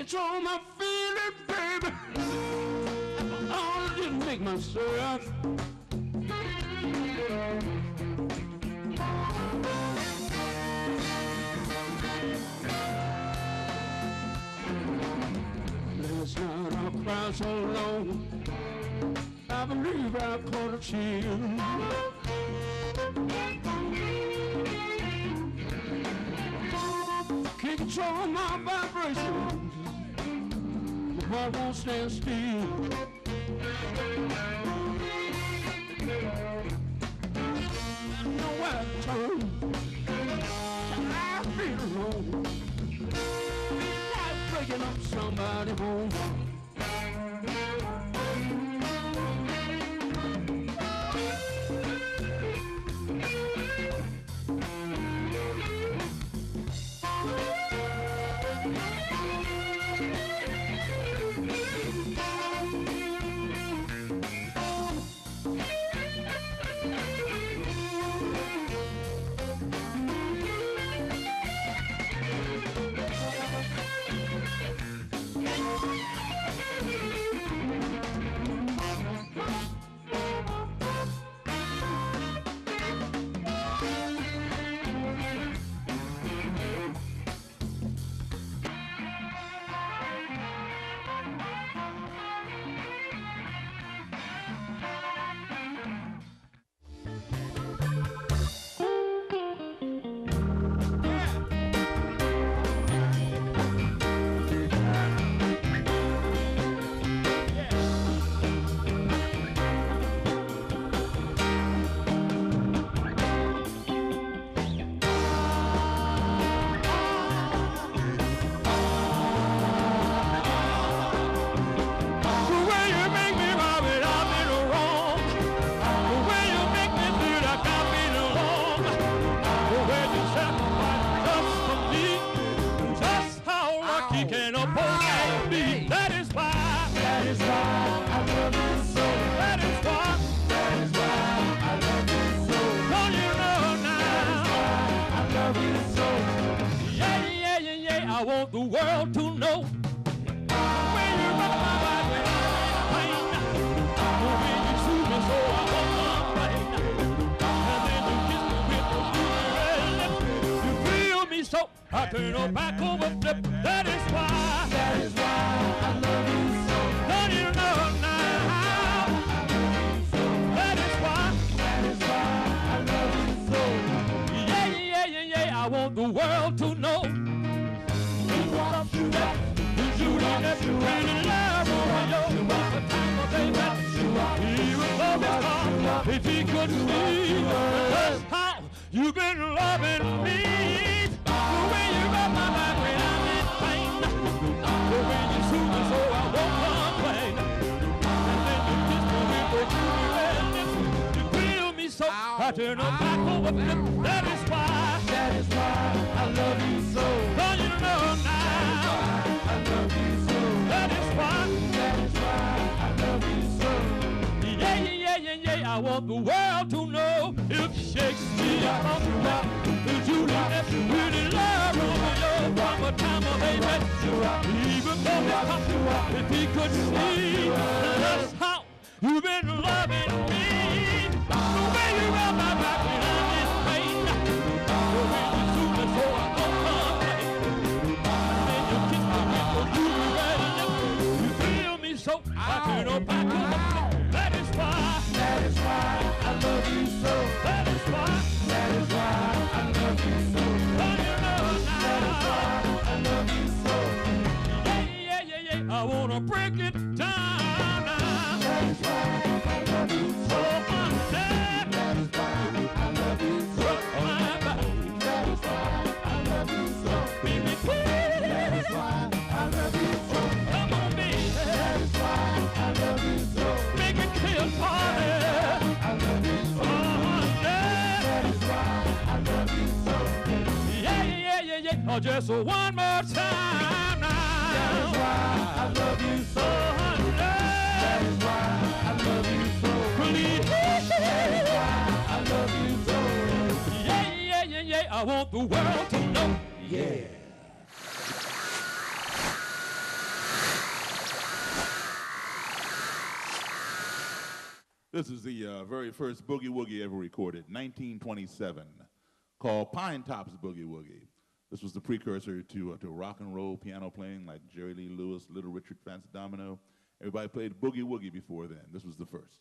control my feelings, baby. Oh, just make myself. Last night I cried so long, I believe I caught a chill. Can't control my vibrations, my heart won't stand still. I know where to turn, I feel alone. Like breaking up somebody's home. I want the world to know when you rock my body when I'm in pain. When you soothe me so I won't complain. And then you kiss me with your blueberry lips. You feel me so I turn on back over flip. That is why I love you so. Don't you know now? That is why I love you so. Yeah, I want the world to know. If he could see just how you've been loving me, the way you rub my back when I'm in pain, the way you soothe me so I won't complain, and then you kiss me with your blueberry lips, you feel me so I turn up back over flip. That is why I love you so. Don't you know now? I love you so. That is why I love you so. Yeah, I want the world to know if Shakespeare talked about the Juliet really love Romeo from the time of they met. Even though they talked about if he could see just how you've been loving me, the way you rub my back when I'm in pain, the way you soothe me so I don't complain, and then you kiss me with your blueberry lips, you feel me so I turn on back to the flip. That is why I love you so. That is why I love you so. Don't you know now? That is why I love you so. Yeah. I wanna break it down now. That is why I love you so. That is why I love you so. That is why I love you so. Baby, please. That is why I love you so. Come on, baby. That is why I love you so. Make it clear, party. I love you so. That is why I love you so. Yeah. Oh, just one more time now. That is why I love you so. That is why I love you so. Please. That is why I love you so. Yeah. I want the world to know. Yeah. This is the very first boogie woogie ever recorded, 1927, called Pine Tops Boogie Woogie. This was the precursor to rock and roll piano playing like Jerry Lee Lewis, Little Richard, Fancy Domino. Everybody played boogie woogie before then. This was the first.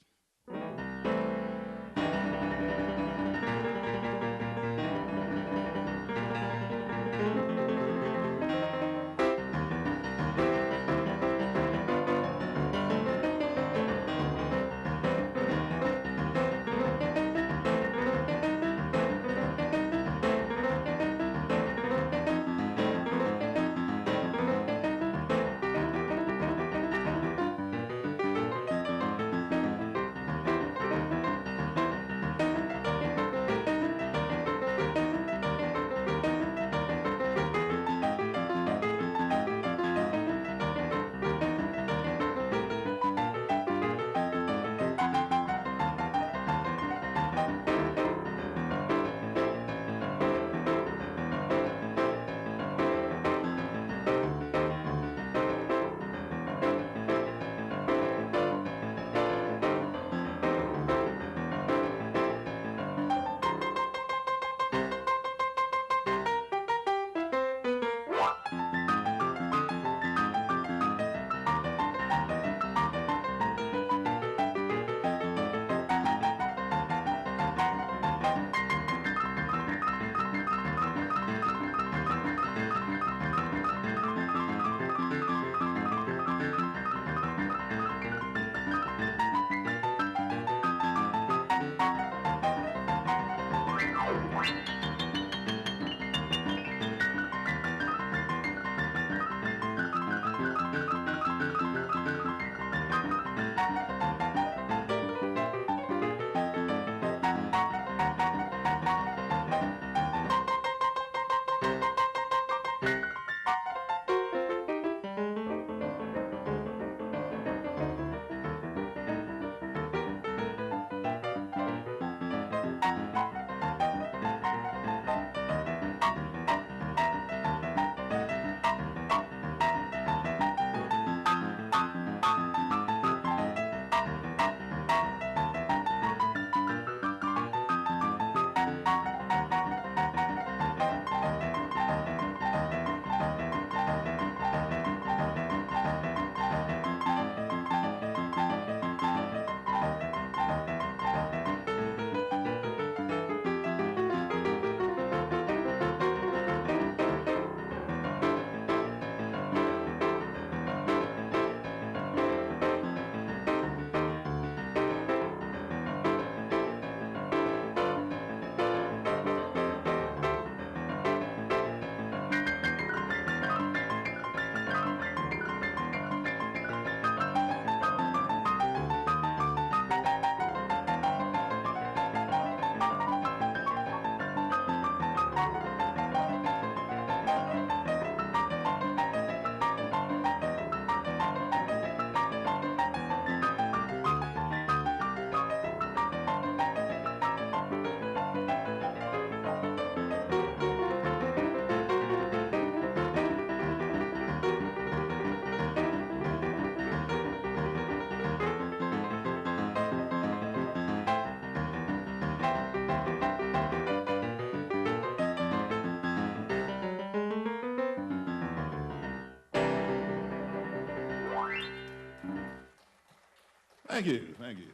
Thank you, thank you.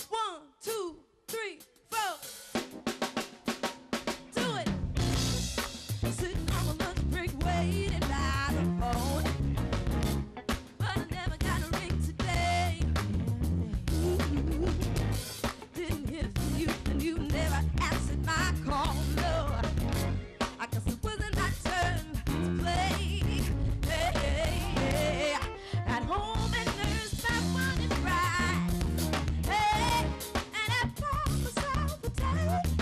One, two, three, four. Do it. Sitting on my lunch break, waiting by the phone, but I never got a ring today. Ooh. Didn't hear from you, and you never answered my call. No, I guess it wasn't my turn to play. Hey, hey, hey. At home and nursed my one and right. Hey, and I bought myself a taste.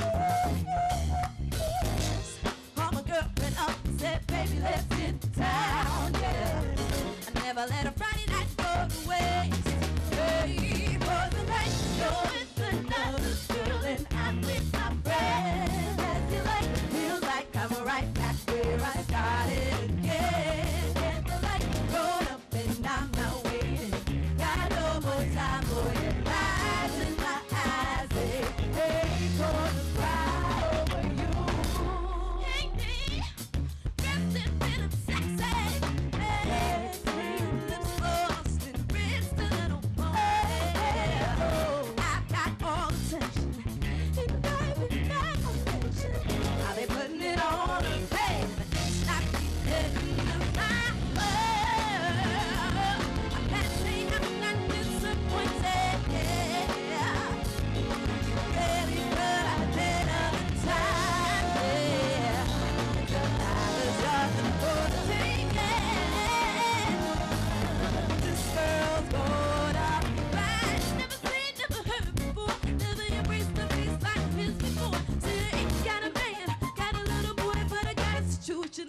Called my girlfriend up and said, baby, let's hit town. Yeah, I never let a Friday night go to waste. Hey, was the night going another girl and I'm with my friends. As you like, feels like I'm right.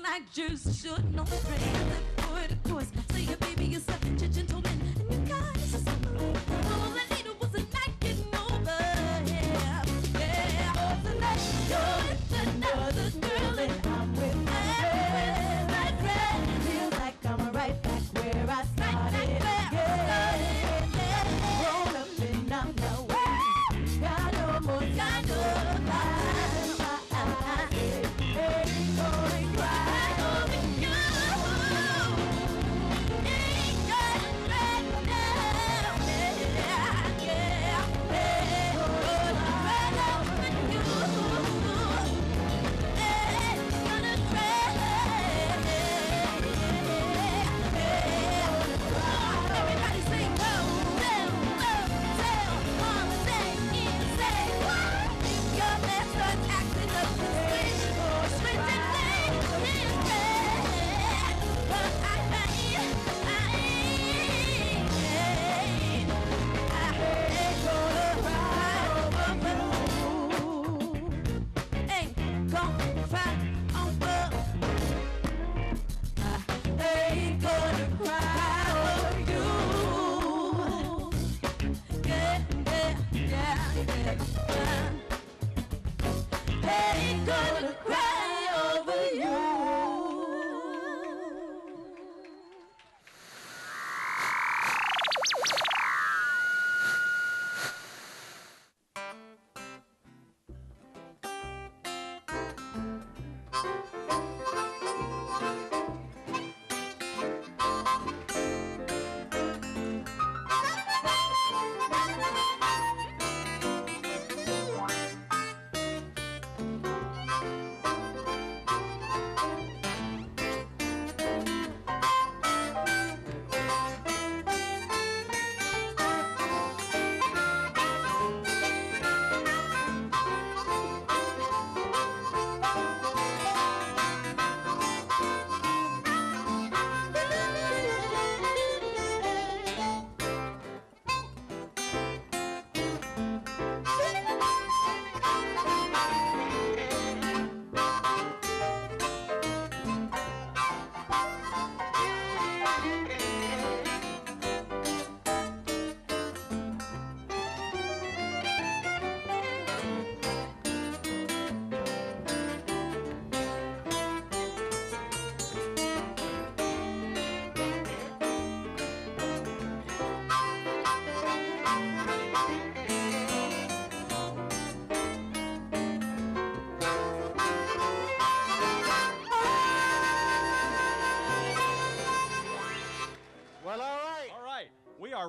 like Jersey should, no strain. For it, of course, say your baby, you're such a gentleman, and you guys are so cool. All I needed was a night getting over, yeah, yeah. Oh, tonight, you're with another girl, and I'm with my friend. Feels like I'm right back where I started, yeah. Grown up and I'm the way. Got no more time to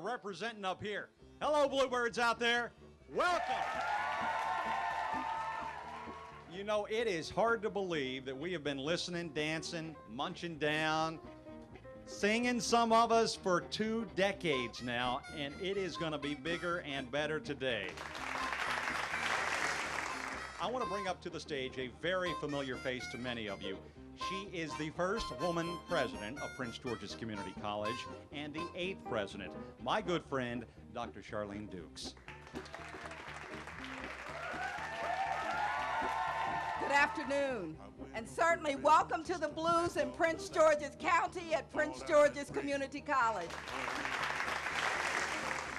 representing up here. Hello, Bluebirds out there. Welcome. You know, it is hard to believe that we have been listening, dancing, munching down, singing, some of us, for 2 decades now, and it is going to be bigger and better today. I want to bring up to the stage a very familiar face to many of you. She is the first woman president of Prince George's Community College and the 8th president, my good friend, Dr. Charlene Dukes. Good afternoon, and certainly welcome to the blues in Prince George's County at Prince George's Community College.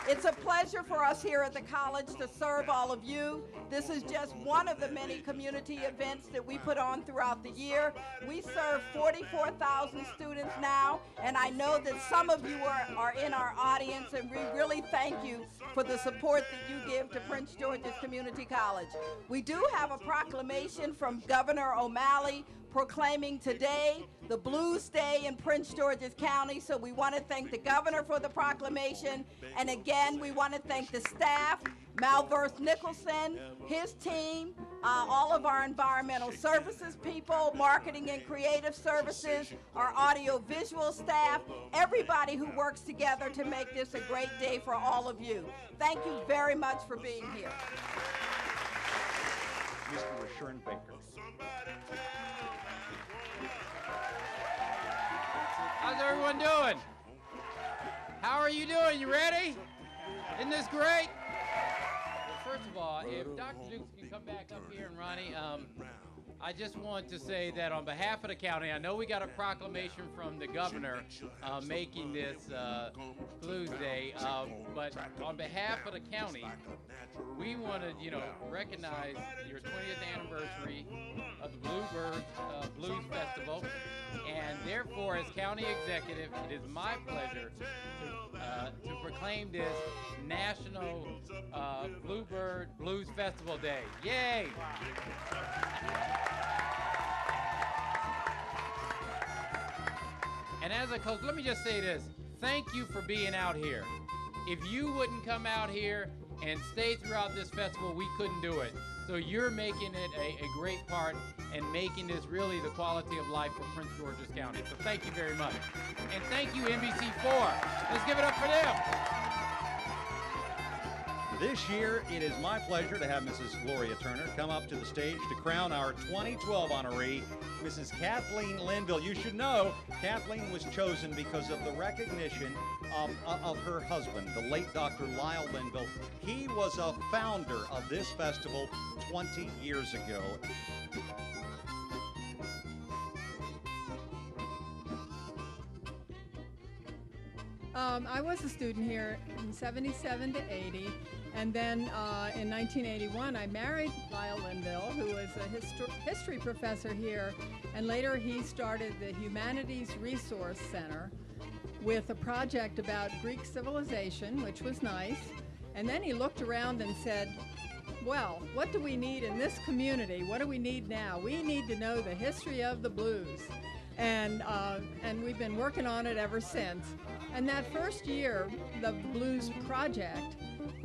It's a pleasure for us here at the college to serve all of you. This is just one of the many community events that we put on throughout the year. We serve 44,000 students now, and I know that some of you are in our audience, and we really thank you for the support that you give to Prince George's Community College. We do have a proclamation from Governor O'Malley proclaiming today the Blues Day in Prince George's County. So we want to thank the governor for the proclamation. And again, we want to thank the staff, Malverse Nicholson, his team, all of our environmental services people, marketing and creative services, our audio-visual staff, everybody who works together to make this a great day for all of you. Thank you very much for being here. Mr. Rashawn Baker. How's everyone doing? How are you doing? You ready? Isn't this great? Well, first of all, if Dr. Dukes can come back up here and Ronnie, I just want to say that on behalf of the county, I know we got a proclamation from the governor making this Blues Day, but on behalf of the county, we want to, recognize your 20th anniversary of the Bluebird Blues Festival, and therefore, as county executive, it is my pleasure to proclaim this National Bluebird Blues Festival Day. Yay! And as a coach, let me just say this. Thank you for being out here. If you wouldn't come out here and stay throughout this festival, we couldn't do it. So you're making it a great part and making this really the quality of life for Prince George's County. So thank you very much. And thank you, NBC4. Let's give it up for them. This year, it is my pleasure to have Mrs. Gloria Turner come up to the stage to crown our 2012 honoree, Mrs. Kathleen Linville. You should know Kathleen was chosen because of the recognition of her husband, the late Dr. Lyle Linville. He was a founder of this festival 20 years ago. I was a student here in 77 to 80, and then in 1981 I married Lyle Linville, who was a history professor here, and later he started the Humanities Resource Center with a project about Greek civilization, which was nice, and then he looked around and said, well, what do we need in this community? What do we need now? We need to know the history of the blues. And we've been working on it ever since. And that first year, the Blues Project,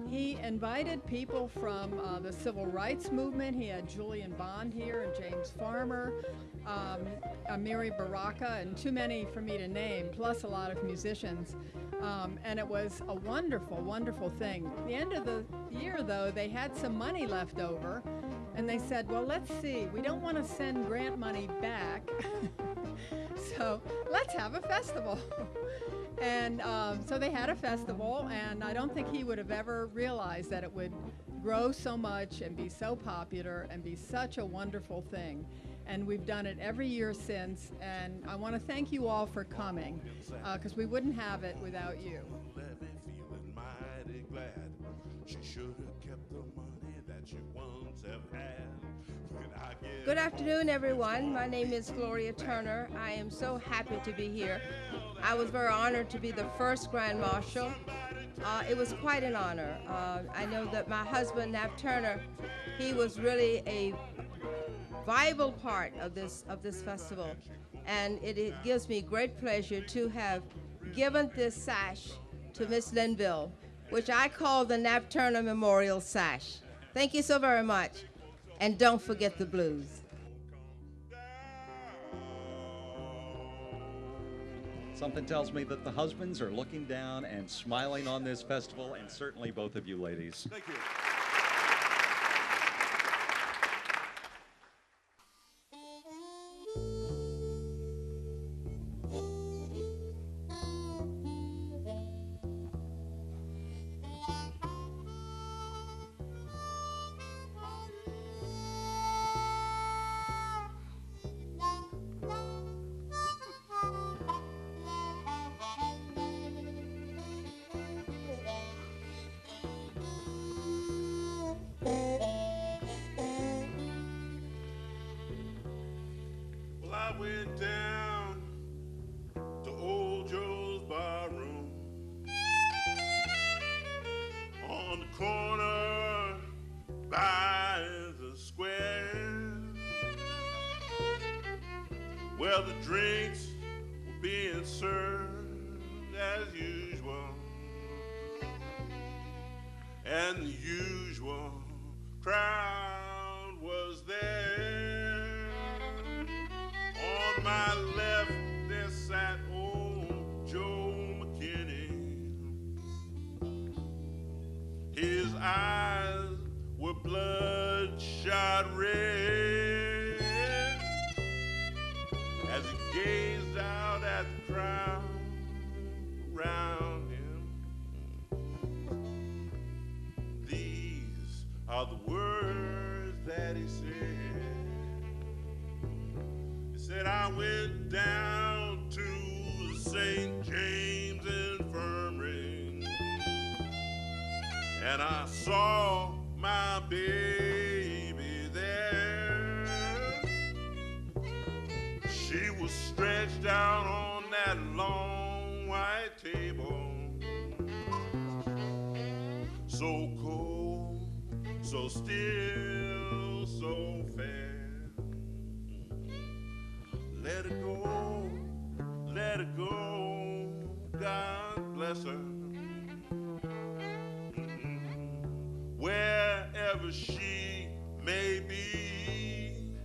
he invited people from the Civil Rights Movement. He had Julian Bond here and James Farmer, Amiri Baraka, and too many for me to name, plus a lot of musicians. And it was a wonderful, wonderful thing. At the end of the year, though, they had some money left over, and they said, well, let's see, we don't want to send grant money back, so let's have a festival. And so they had a festival, and I don't think he would have ever realized that it would grow so much and be so popular and be such a wonderful thing. And we've done it every year since, and I want to thank you all for coming, because we wouldn't have it without you. Feeling mighty glad. She should have kept the money that she once have had. Good afternoon, everyone. My name is Gloria Turner. I am so happy to be here. I was very honored to be the first Grand Marshal. It was quite an honor. I know that my husband, Nap Turner, he was really a vital part of this festival, and it gives me great pleasure to have given this sash to Miss Linville, which I call the Nap Turner Memorial Sash. Thank you so very much, and don't forget the blues. Something tells me that the husbands are looking down and smiling on this festival, and certainly both of you ladies. Thank you. I went down to old Joe's barroom on the corner by the square, where the drinks were being served as usual, and the usual crowd was there. On my left, there sat old Joe McKinney. His eyes were bloodshot red as he gazed out at the crowd around him. These are the words that he said. I went down to St. James Infirmary, and I saw my baby there. She was stretched out on that long white table, so cold, so still, so fair. Let it go, let it go, God bless her. Wherever she may be,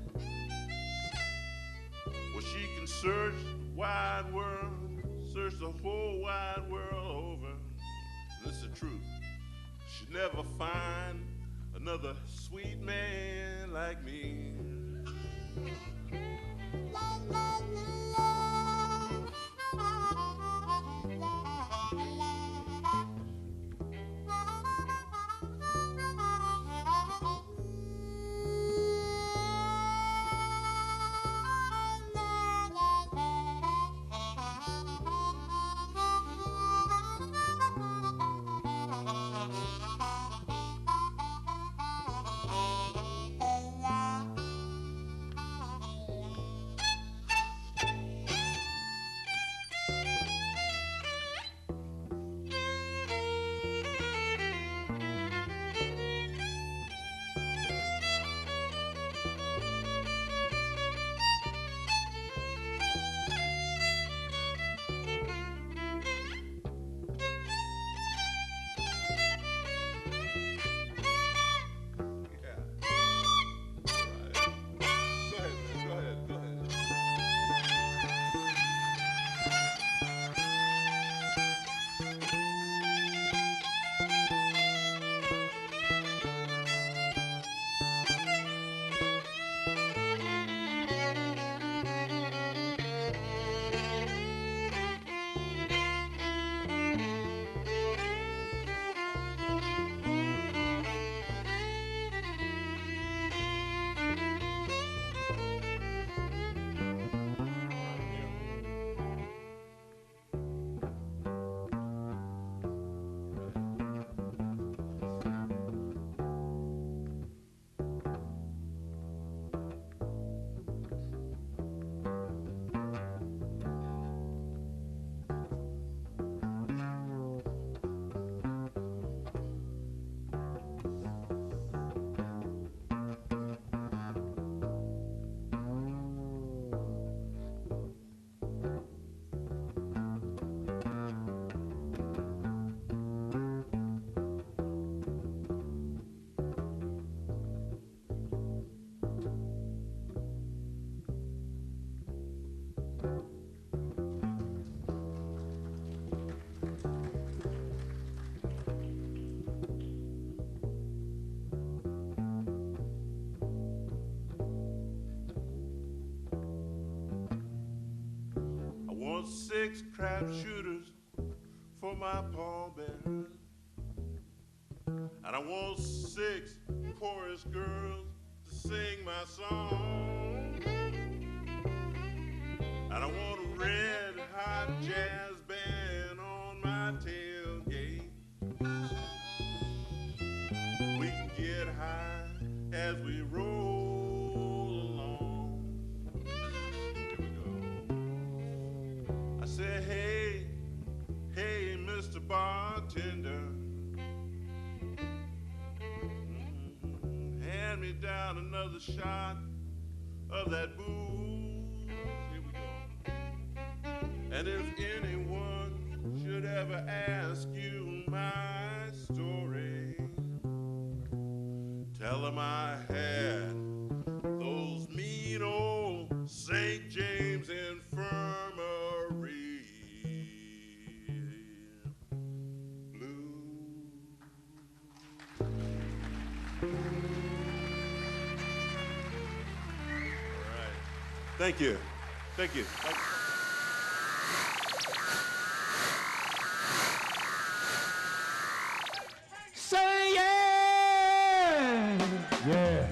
well, she can search the wide world, search the whole wide world over. This is the truth. She'll never find another sweet man like me. I want 6 crap shooters for my pallbearers, and I want 6 chorus girls to sing my song, and I want a red hot jazz band on my tailgate. We can get high as we roll along. Here we go. I said, hey, hey, Mr. Bartender, hand me down another shot of that booze. Here we go. And if anyone should ever ask you my story, tell them I had those mean old St. James Infirmary blues. All right. Thank you. Thank you. Thank you. Say yeah! Yeah.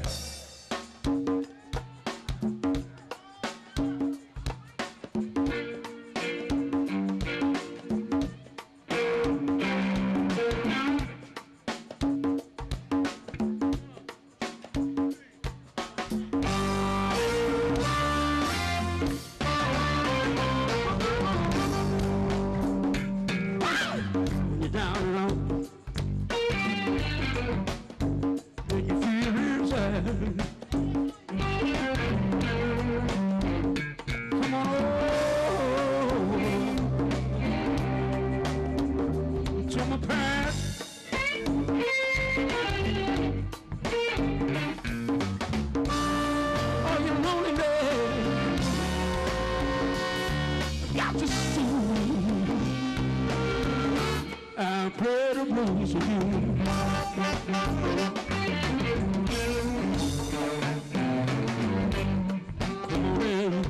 Come on over to my past. Oh, you lonely man, got to see. I play the blues for you. Come on, baby.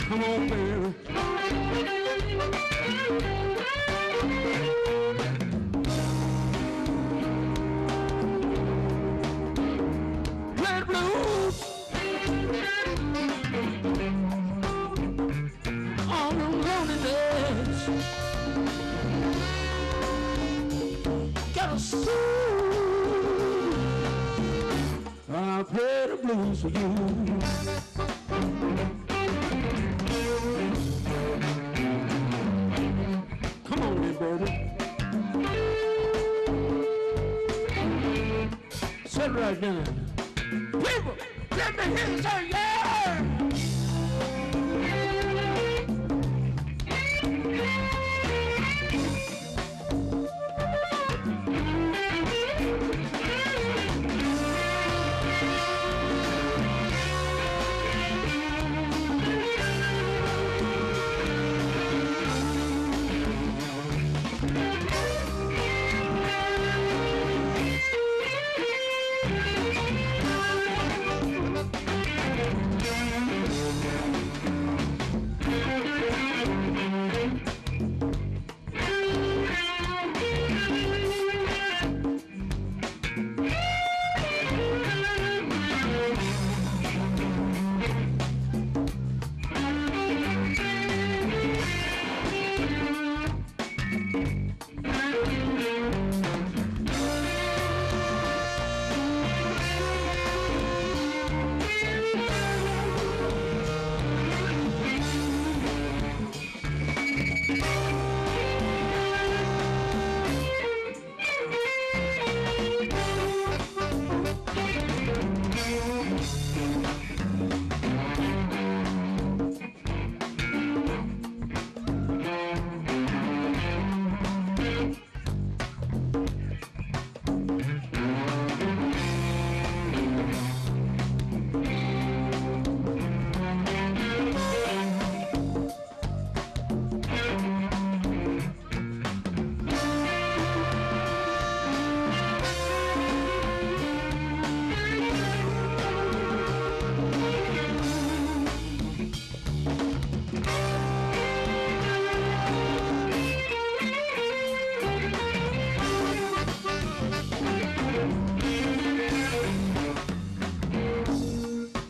Come on, baby. Play the blues on the lonely days. Got a soul. I'll play the blues for you. Come on, then, baby. Sit right down. People, let me hear you say, yeah!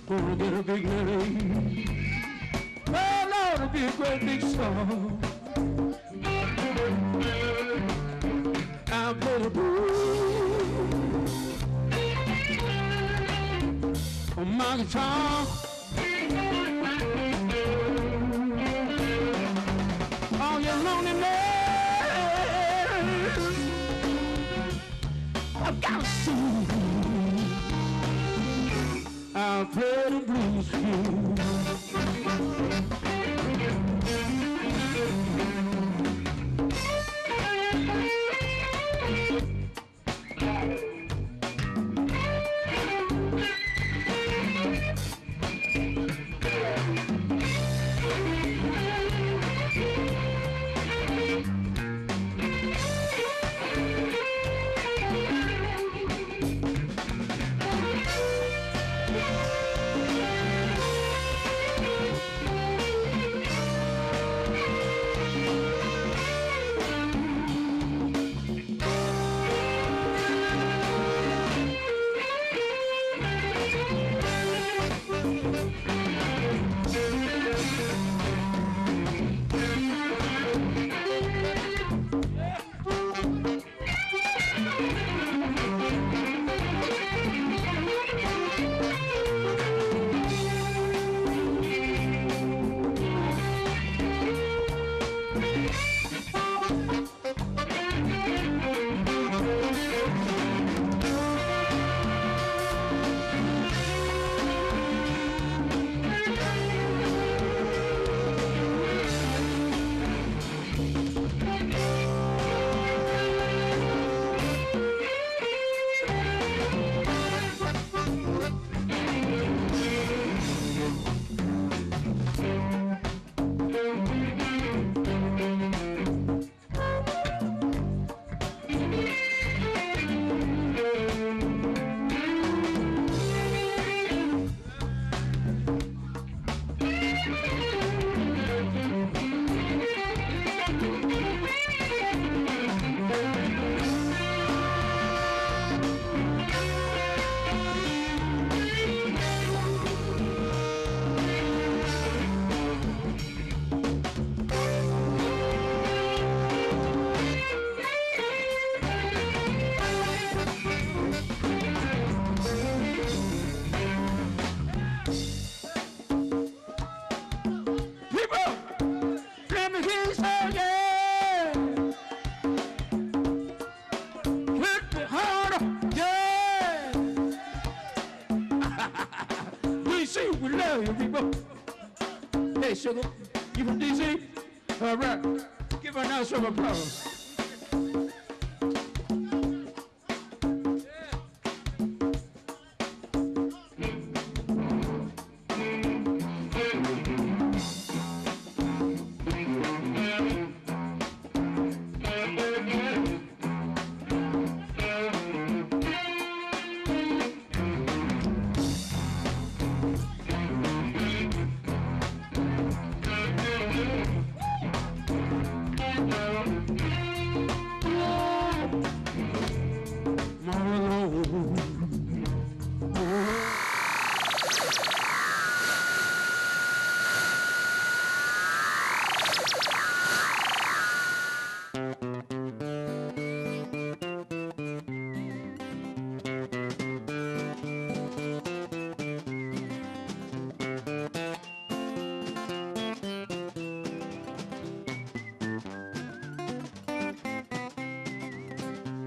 Gonna get a big name. Oh, Lord, it'll be a great big song. I'll play the blues on my guitar. All your lonely man, I've got to see. I'll play the blues for you. We love you, people. Hey, sugar, you from D.C.? All right. Give her a nice round of applause.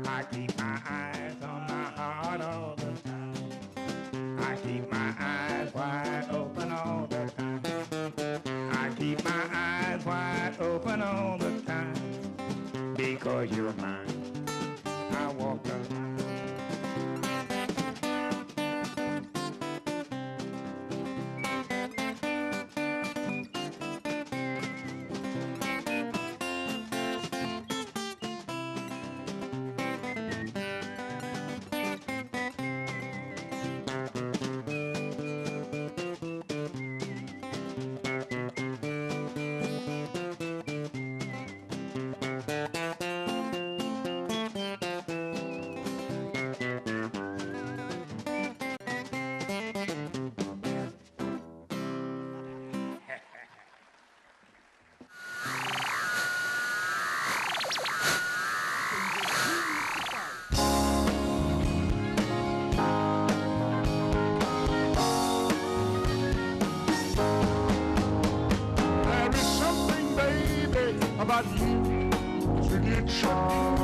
I keep my eyes on my heart all the time. I keep my eyes wide open all the time. I keep my eyes wide open all the time. Because you're mine, I walk the line. There is something, baby, about you to get shot.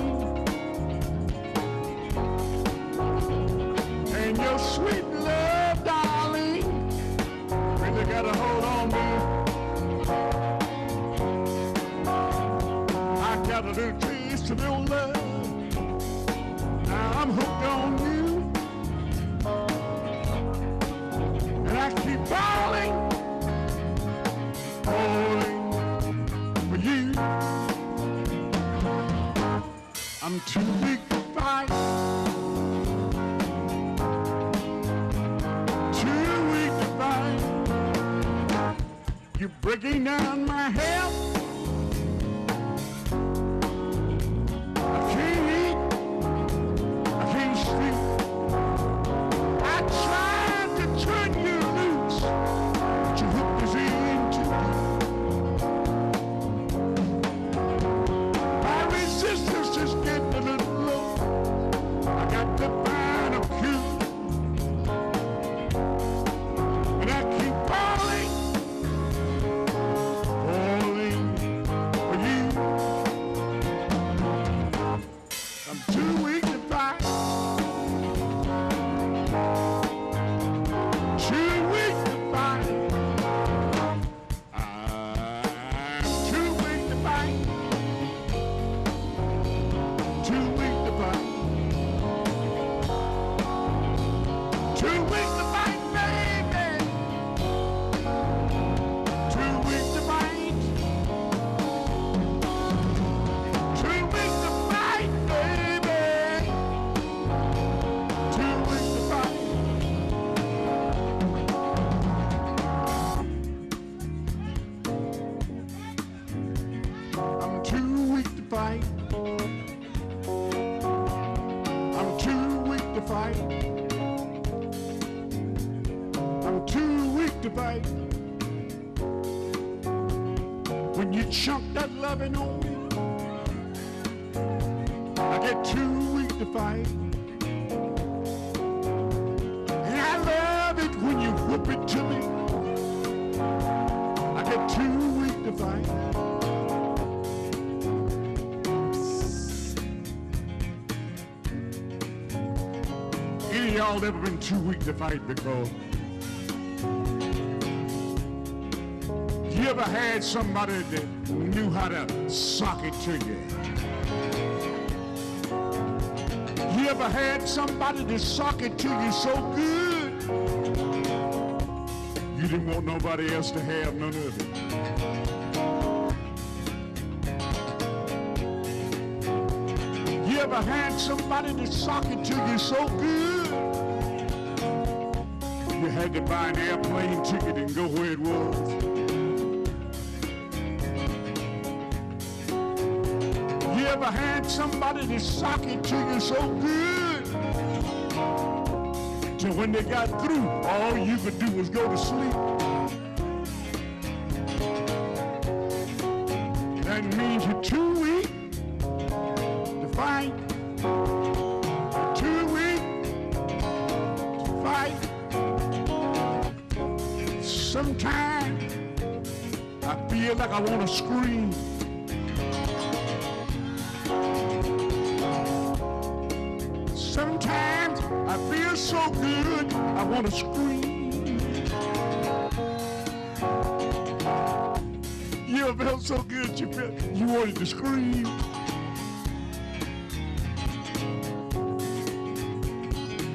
And your sweet love, darling, really got a hold on me. I got a little taste of your love. Now I'm hooked on you. And I keep falling for you. I'm too weak to fight. Too weak to fight. You're breaking down my health. I can't eat. I can't sleep. I tried to turn you loose, but you hooked us in too deep. My resistance is getting a little low. I got to find a cue, and I keep falling for you. I'm too weak to fight. Too weak to fight. I'm too weak to fight. Too weak to fight. Too weak to fight, baby. Too weak to fight. Too weak to fight, baby. Too weak to fight. I'm too weak to fight. I'm too weak to fight. I'm too weak to fight. When you chunk that loving on me, I get too weak to fight. And I love it when you whoop it to me. I get too weak to fight. Any of y'all ever been too weak to fight before? You ever had somebody that knew how to sock it to you? You ever had somebody to sock it to you so good you didn't want nobody else to have none of it? You ever had somebody to sock it to you so good you had to buy an airplane ticket and go where it was? You ever had somebody to sock it to you so good till when they got through, all you could do was go to sleep? That means you're too weak to fight. You're too weak to fight. Sometimes I feel like I want to scream. Sometimes I feel so good, I want to scream. You ever felt so good you wanted to scream?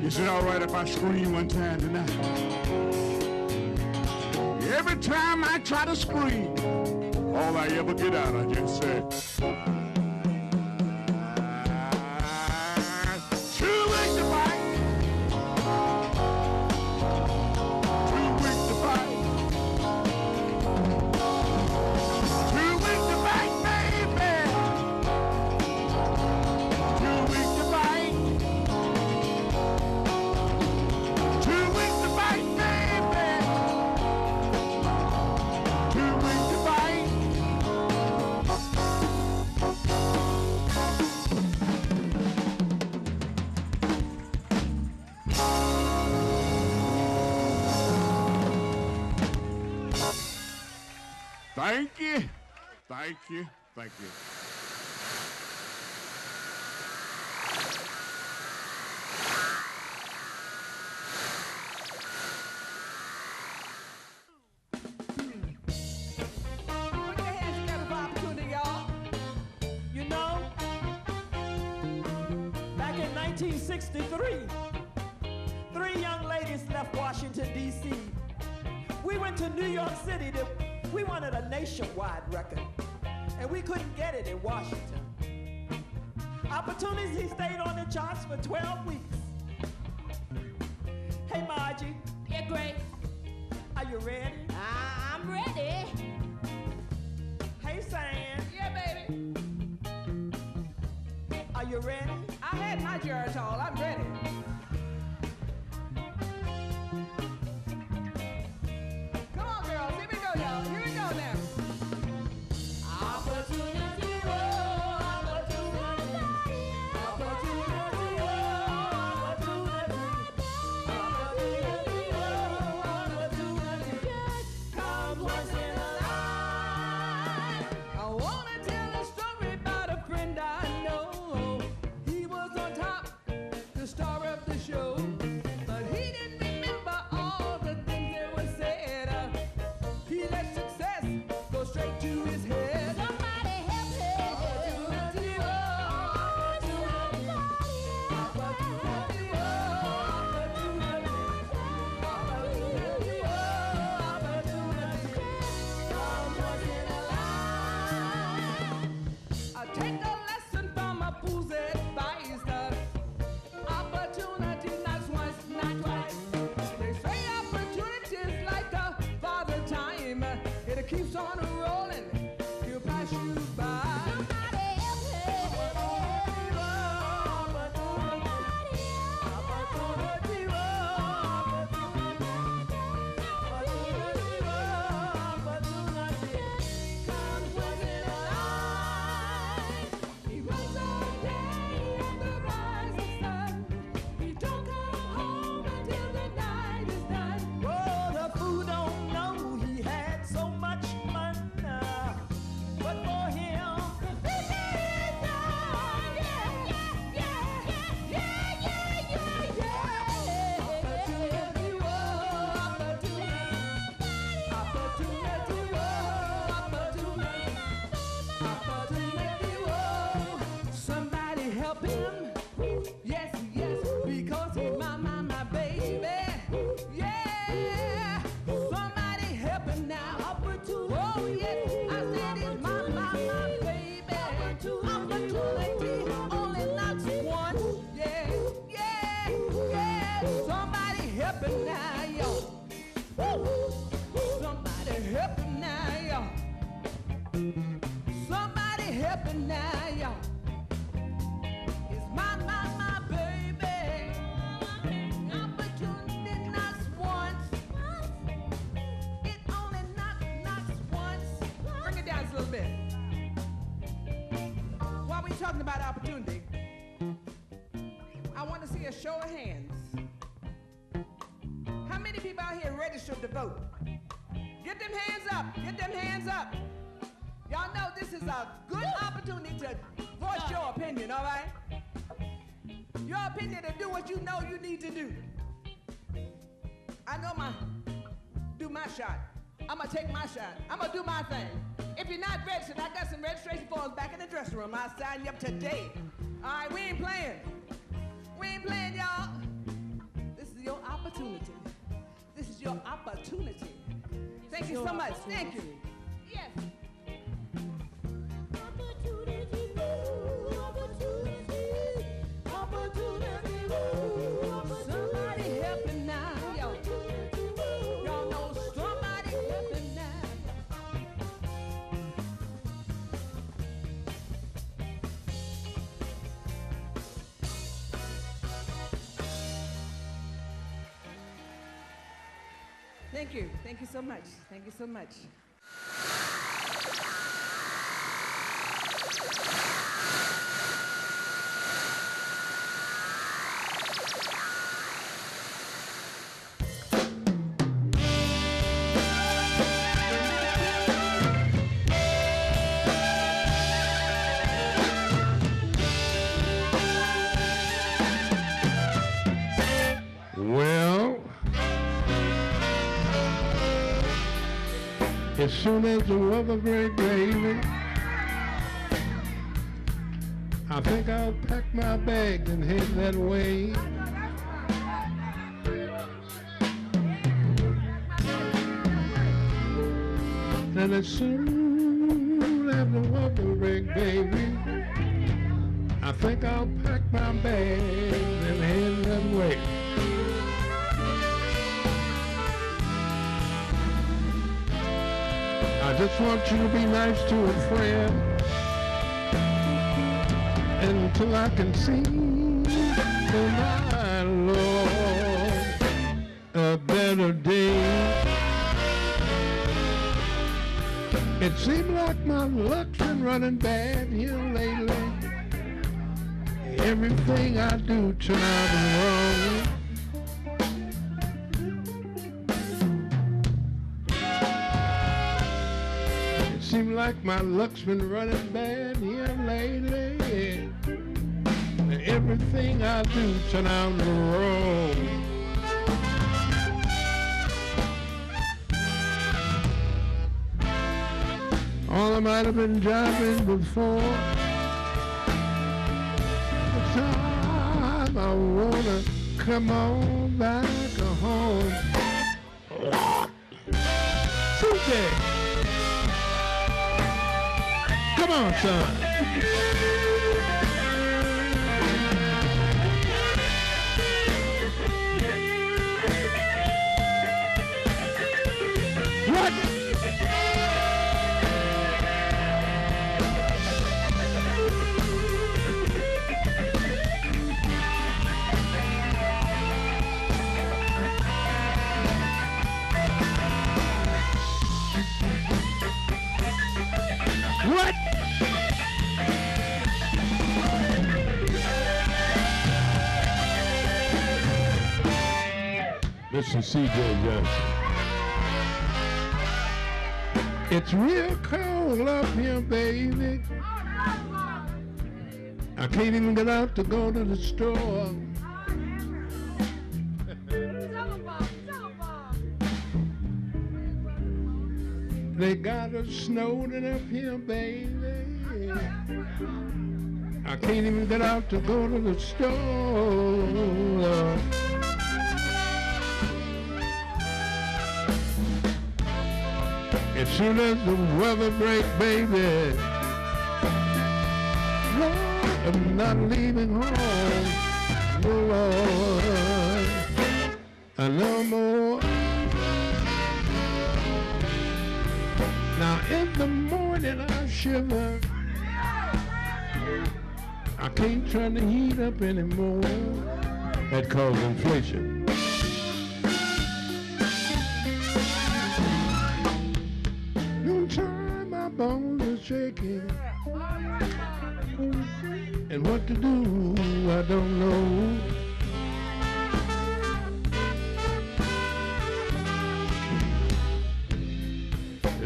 Is it all right if I scream one time tonight? Every time I try to scream, all I ever get out, I just say, thank you, thank you, thank you. Put your hands together for opportunity, y'all. You know, back in 1963, 3 young ladies left Washington, D.C. We went to New York City. We wanted a nationwide record, and we couldn't get it in Washington. Opportunity stayed on the charts for 12 weeks. Hey, Margie. Yeah, great. Are you ready? I'm ready. Hey, Sam. Yeah, baby. Are you ready? I had my Geritol. I'm ready. Come on, girls. Here we go, y'all. Here we go now. Opportunity, oh, opportunity. Opportunity, oh, opportunity. Opportunity, oh, opportunity. Comes once in a life. I wanna tell a story about a friend I know. He was on top, the star of the show, but he didn't remember all the things that were said. He let success go straight to his head. Somebody help me. Opportunity, oh, opportunity. Opportunity, oh, opportunity. Opportunity, oh, opportunity. Comes once in a life. I take a lesson from a fool's advice. Opportunity about opportunity, I want to see a show of hands. How many people out here registered to vote? Get them hands up. Get them hands up. Y'all know this is a good opportunity to voice your opinion, all right? Your opinion to do what you know you need to do. I know do my shot. I'm gonna take my shot. I'm gonna do my thing. If you're not registered, I got some registration forms back in the dressing room. I'll sign you up today. All right, we ain't playing. We ain't playing, y'all. This is your opportunity. This is your opportunity. Thank you so much. Thank you. Yes. Somebody help me now, yo. Y'all know somebody help me now. Thank you. Thank you so much. Thank you so much. Well, as soon as the weather break, baby, I think I'll pack my bags and head that way. And as soon as the weather break, baby, I think I'll pack my bags and head that way. I just want you to be nice to a friend until I can see the my Lord a better day. It seems like my luck's been running bad here lately. Everything I do turn out wrong. It seems like my luck's been running bad here lately. Everything I do turn out wrong. All I might have been driving before, the time I wanna come on back home. CJ, come on, son. What? What? Mr. C.J. Johnson. It's real cold up here, baby. I can't even get out to go to the store. They got us snowing up here, baby. I can't even get out to go to the store. As soon as the weather break, baby, Lord, I'm not leaving home, no Lord, no more. Now in the morning I shiver, I can't turn the heat up anymore. That causes inflation. No time my bones are shaking. and what to do, I don't know.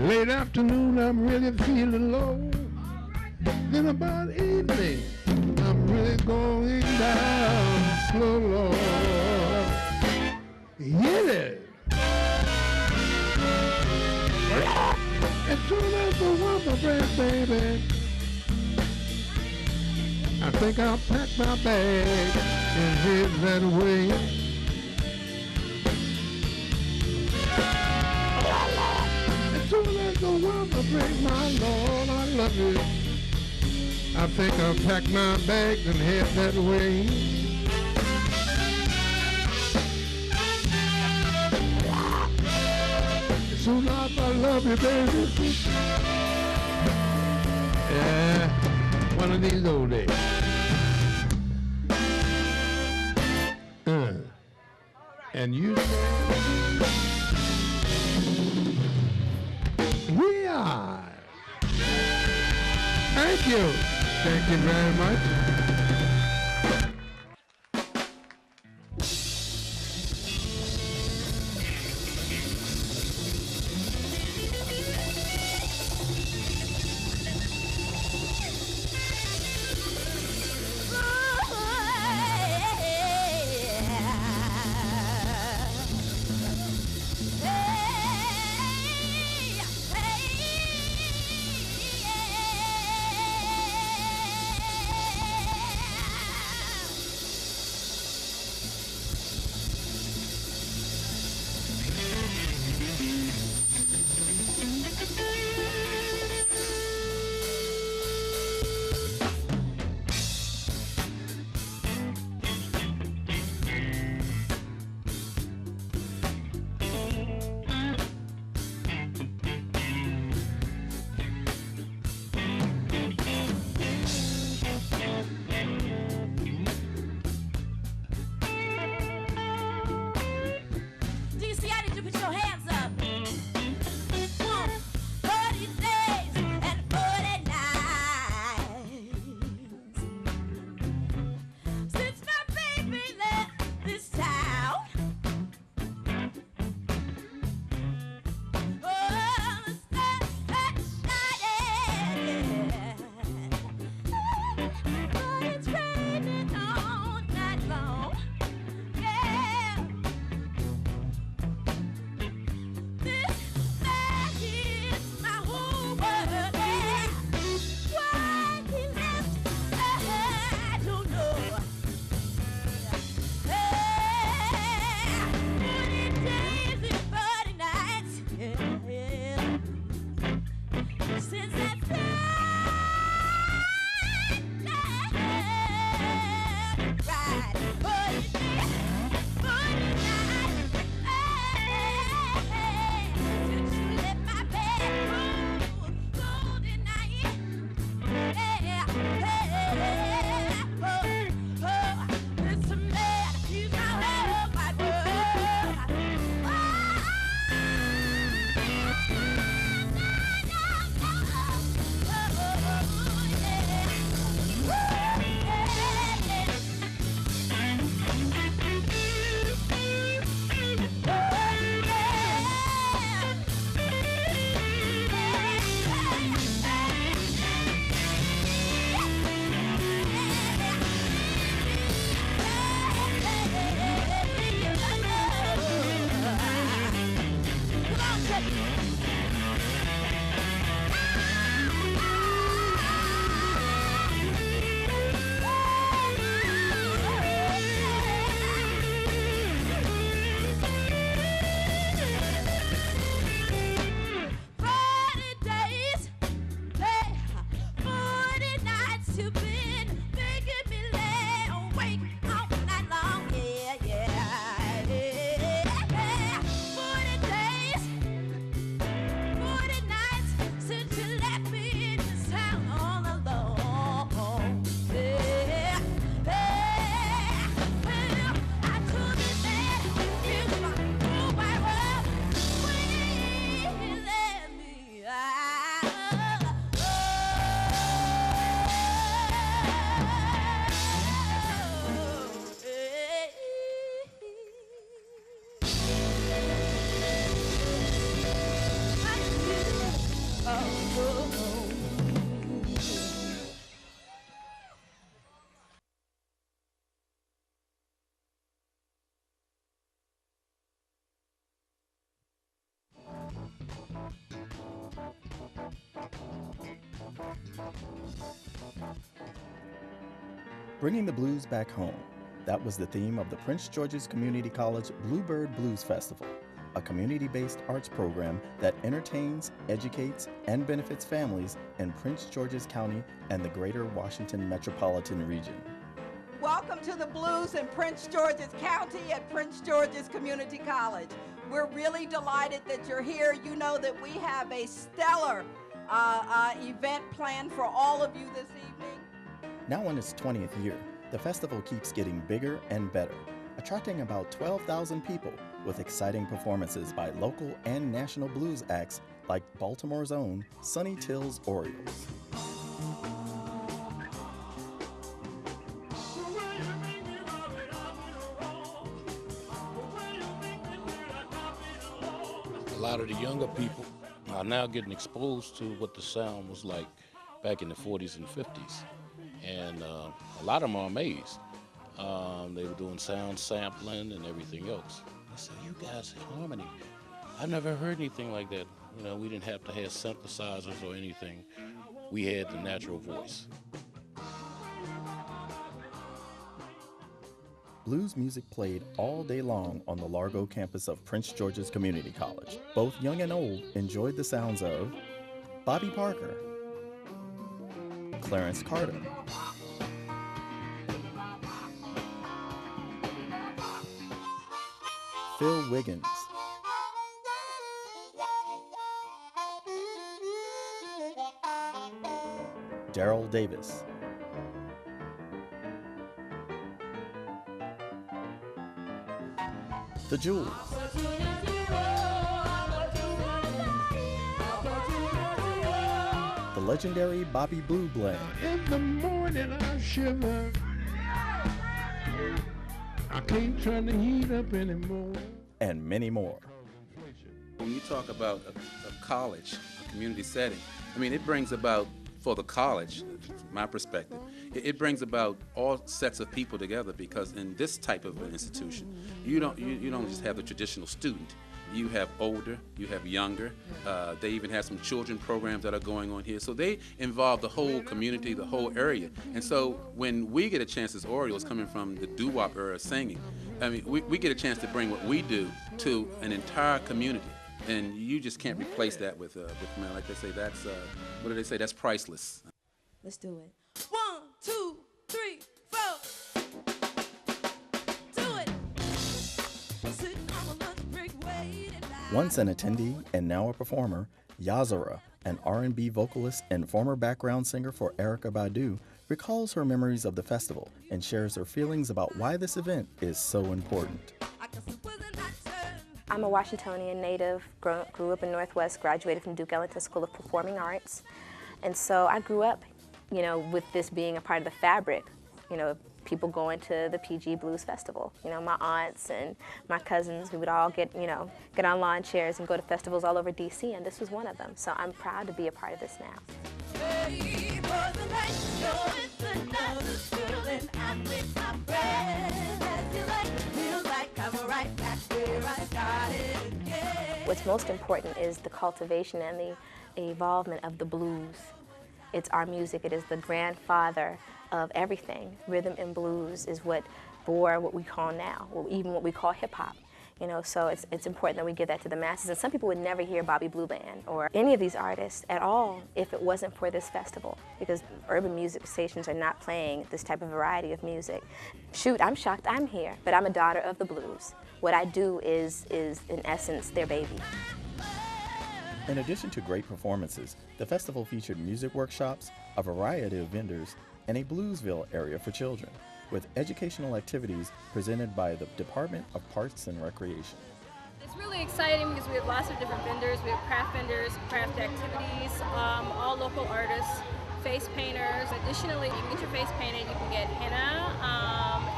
Late afternoon, I'm really feeling low. Then about evening, I'm really going down slow, Lord. Get it. As soon as the weather breaks, baby, I think I'll pack my bag and head that way. As soon as the weather breaks, my Lord, I love you. I think I'll pack my bags and head that way. As soon as I love you, baby. Yeah, one of these old days. And you said, we are. Thank you. Thank you very much. Bringing the blues back home. That was the theme of the Prince George's Community College Bluebird Blues Festival, a community-based arts program that entertains, educates, and benefits families in Prince George's County and the greater Washington metropolitan region. Welcome to the blues in Prince George's County at Prince George's Community College. We're really delighted that you're here. You know that we have a stellar event planned for all of you this evening. Now in its 20th year, the festival keeps getting bigger and better, attracting about 12,000 people with exciting performances by local and national blues acts like Baltimore's own Sonny Till's Orioles. A lot of the younger people are now getting exposed to what the sound was like back in the 40s and 50s. And a lot of them are amazed. They were doing sound sampling and everything else. I said, you guys, harmony. I never heard anything like that. You know, we didn't have to have synthesizers or anything. We had the natural voice. Blues music played all day long on the Largo campus of Prince George's Community College. Both young and old enjoyed the sounds of Bobby Parker, Clarence Carter, Phil Wiggins, Darrell Davis, The Jewels, the legendary Bobby Blue Bland, In the morning I shiver. I can't turn the heat up anymore. and many more. When you talk about a college, a community setting, I mean, it brings about, for the college, from my perspective, it brings about all sets of people together, because in this type of an institution, you don't just have the traditional student. You have older, you have younger. They even have some children programs that are going on here. So they involve the whole community, the whole area. And so when we get a chance as Orioles coming from the doo-wop era singing, I mean, we get a chance to bring what we do to an entire community. And you just can't replace that with man, like they say, that's, what do they say, that's priceless. Let's do it. 1, 2, 3, 4. Do it. Sitting on a lunch break waiting. Once an attendee and now a performer, Yazara, an R&B vocalist and former background singer for Erykah Badu, recalls her memories of the festival and shares her feelings about why this event is so important. I'm a Washingtonian native, grew up in Northwest, graduated from Duke Ellington School of Performing Arts. And so I grew up, you know, with this being a part of the fabric, you know, people going to the PG Blues Festival. You know, my aunts and my cousins, we would all get on lawn chairs and go to festivals all over DC, and this was one of them. So I'm proud to be a part of this now. What's most important is the cultivation and the evolvement of the blues. It's our music. It is the grandfather of everything. Rhythm and blues is what bore what we call now, or even what we call hip-hop. You know, so it's important that we give that to the masses. And some people would never hear Bobby Blue Band or any of these artists at all if it wasn't for this festival, because urban music stations are not playing this type of variety of music. Shoot, I'm shocked I'm here, but I'm a daughter of the blues. What I do is in essence, their baby. In addition to great performances, the festival featured music workshops, a variety of vendors, and a Bluesville area for children, with educational activities presented by the Department of Parks and Recreation. It's really exciting because we have lots of different vendors. We have craft vendors, craft activities, all local artists, face painters. Additionally, you can get your face painted. You can get henna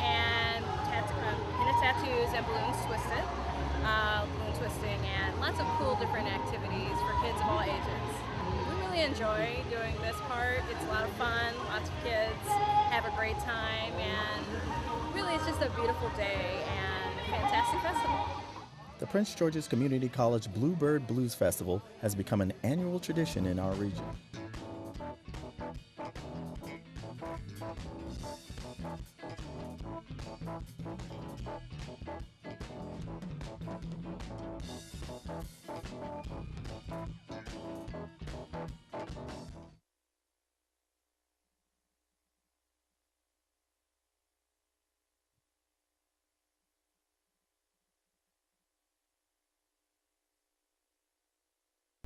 and henna tattoos and balloons twisted, balloon twisting, and lots of cool different activities for kids of all ages. We really enjoy doing this part. It's a lot of fun. Lots of kids have a great time, and really it's just a beautiful day and a fantastic festival. The Prince George's Community College Bluebird Blues Festival has become an annual tradition in our region.